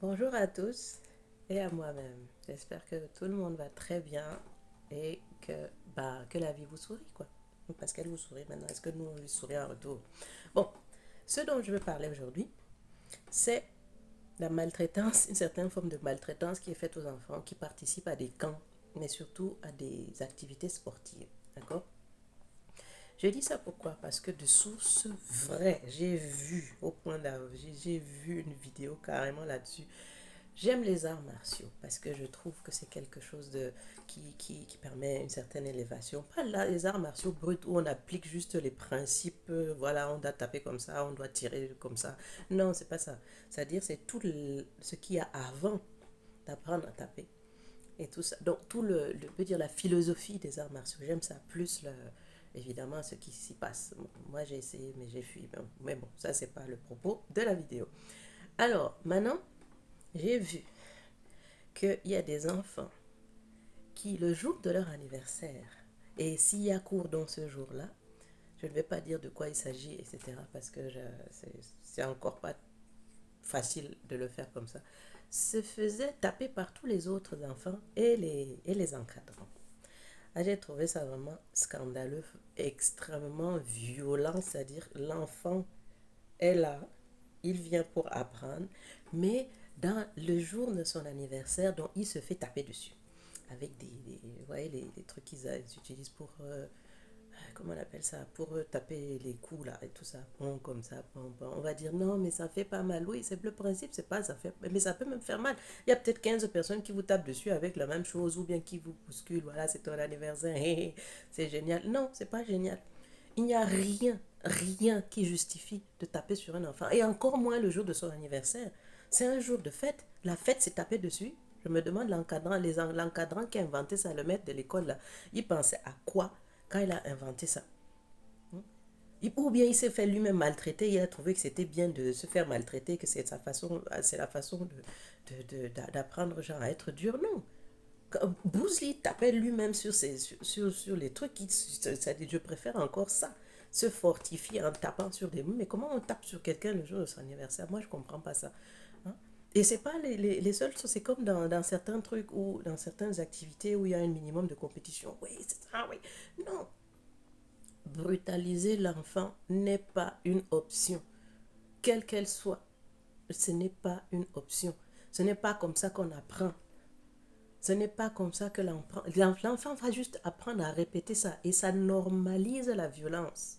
Bonjour à tous et à moi-même. J'espère que tout le monde va très bien et que la vie vous sourit, quoi. Parce qu'elle vous sourit maintenant. Est-ce que nous, on lui sourit en retour? Bon, ce dont je veux parler aujourd'hui, c'est la maltraitance, une certaine forme de maltraitance qui est faite aux enfants qui participent à des camps, mais surtout à des activités sportives. D'accord? Je dis ça pourquoi? Parce que de sources vraies, j'ai vu, au point j'ai vu une vidéo carrément là-dessus. J'aime les arts martiaux parce que je trouve que c'est quelque chose qui permet une certaine élévation. Pas là, les arts martiaux bruts où on applique juste les principes, voilà, on doit taper comme ça, on doit tirer comme ça. Non, c'est pas ça. C'est-à-dire, c'est ce qu'il y a avant d'apprendre à taper et tout ça. Donc, peut dire la philosophie des arts martiaux. J'aime ça plus, évidemment, ce qui s'y passe. Bon, moi, j'ai essayé, mais j'ai fui. Mais bon, ça, c'est pas le propos de la vidéo. Alors, maintenant, j'ai vu qu'il y a des enfants qui, le jour de leur anniversaire, et s'il y a cours dans ce jour-là, je ne vais pas dire de quoi il s'agit, etc., parce que c'est encore pas facile de le faire comme ça, se faisaient taper par tous les autres enfants et les encadrants. Ah, j'ai trouvé ça vraiment scandaleux, extrêmement violent, c'est-à-dire l'enfant est là, il vient pour apprendre, mais dans le jour de son anniversaire, dont il se fait taper dessus avec vous voyez, les trucs qu'ils utilisent pour, comment on appelle ça, pour taper les coups là et tout ça, bon, comme ça, bon, bon. On va dire non, mais ça fait pas mal. Oui, c'est le principe, c'est pas, ça fait, mais ça peut même faire mal. Il y a peut-être 15 personnes qui vous tapent dessus avec la même chose ou bien qui vous bousculent, voilà, c'est ton anniversaire, c'est génial. Non, c'est pas génial. Il n'y a rien qui justifie de taper sur un enfant. Et encore moins le jour de son anniversaire. C'est un jour de fête. La fête, c'est taper dessus. Je me demande l'encadrant qui a inventé ça, le maître de l'école, là, il pensait à quoi quand il a inventé ça? Ou bien il s'est fait lui-même maltraiter, il a trouvé que c'était bien de se faire maltraiter, que c'est sa façon, c'est la façon d'apprendre genre à être dur. Non. Bouzli tapait lui-même sur les trucs. Je préfère encore ça. Se fortifier en tapant sur des mots. Mais comment on tape sur quelqu'un le jour de son anniversaire? Moi, je ne comprends pas ça. Hein? Et c'est pas les seules choses. C'est comme dans certains trucs ou dans certaines activités où il y a un minimum de compétition. Oui, c'est ça, oui. Non. Brutaliser l'enfant n'est pas une option. Quelle qu'elle soit. Ce n'est pas une option. Ce n'est pas comme ça qu'on apprend. Ce n'est pas comme ça que l'enfant va juste apprendre à répéter ça et ça normalise la violence.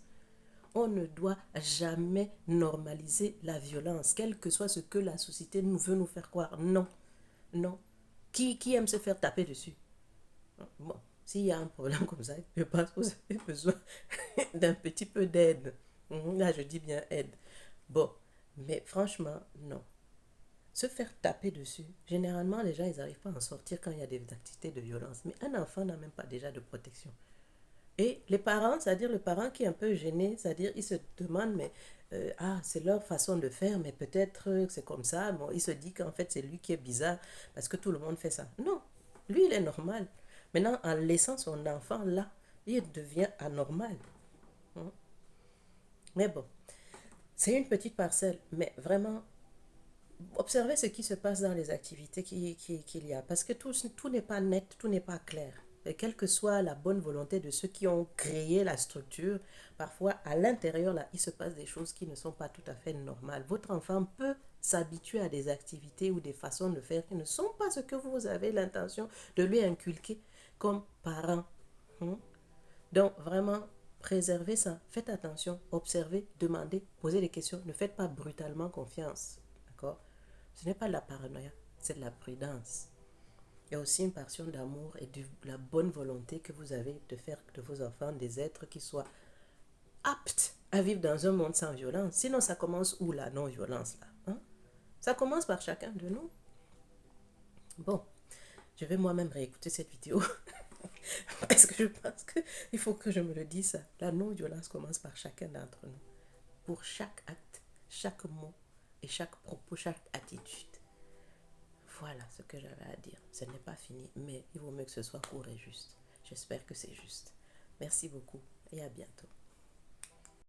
On ne doit jamais normaliser la violence, quel que soit ce que la société nous veut nous faire croire. Non, non. Qui aime se faire taper dessus? Bon, s'il y a un problème comme ça, je pense que vous avez besoin d'un petit peu d'aide. Là, je dis bien aide. Bon, mais franchement, non. Se faire taper dessus, généralement, les gens, ils n'arrivent pas à en sortir quand il y a des activités de violence. Mais un enfant n'a même pas déjà de protection. Et les parents, c'est-à-dire le parent qui est un peu gêné, c'est-à-dire il se demande, mais c'est leur façon de faire, mais peut-être c'est comme ça. Bon, il se dit qu'en fait, c'est lui qui est bizarre parce que tout le monde fait ça. Non, lui, il est normal. Maintenant, en laissant son enfant là, il devient anormal. Hein. Mais bon, c'est une petite parcelle, mais vraiment, observez ce qui se passe dans les activités qu'il y a. Parce que tout n'est pas net, tout n'est pas clair. Et quelle que soit la bonne volonté de ceux qui ont créé la structure, parfois à l'intérieur, là, il se passe des choses qui ne sont pas tout à fait normales. Votre enfant peut s'habituer à des activités ou des façons de faire qui ne sont pas ce que vous avez l'intention de lui inculquer comme parent. Hein. Donc, vraiment, préservez ça. Faites attention, observez, demandez, posez des questions. Ne faites pas brutalement confiance. D'accord? Ce n'est pas de la paranoïa, c'est de la prudence. Il y a aussi une portion d'amour et de la bonne volonté que vous avez de faire de vos enfants des êtres qui soient aptes à vivre dans un monde sans violence. Sinon, ça commence où la non-violence là, hein? Ça commence par chacun de nous. Bon, je vais moi-même réécouter cette vidéo parce que je pense qu'il faut que je me le dise ça. La non-violence commence par chacun d'entre nous. Pour chaque acte, chaque mot et chaque propos, chaque attitude. Voilà ce que j'avais à dire. Ce n'est pas fini, mais il vaut mieux que ce soit court et juste. J'espère que c'est juste. Merci beaucoup et à bientôt.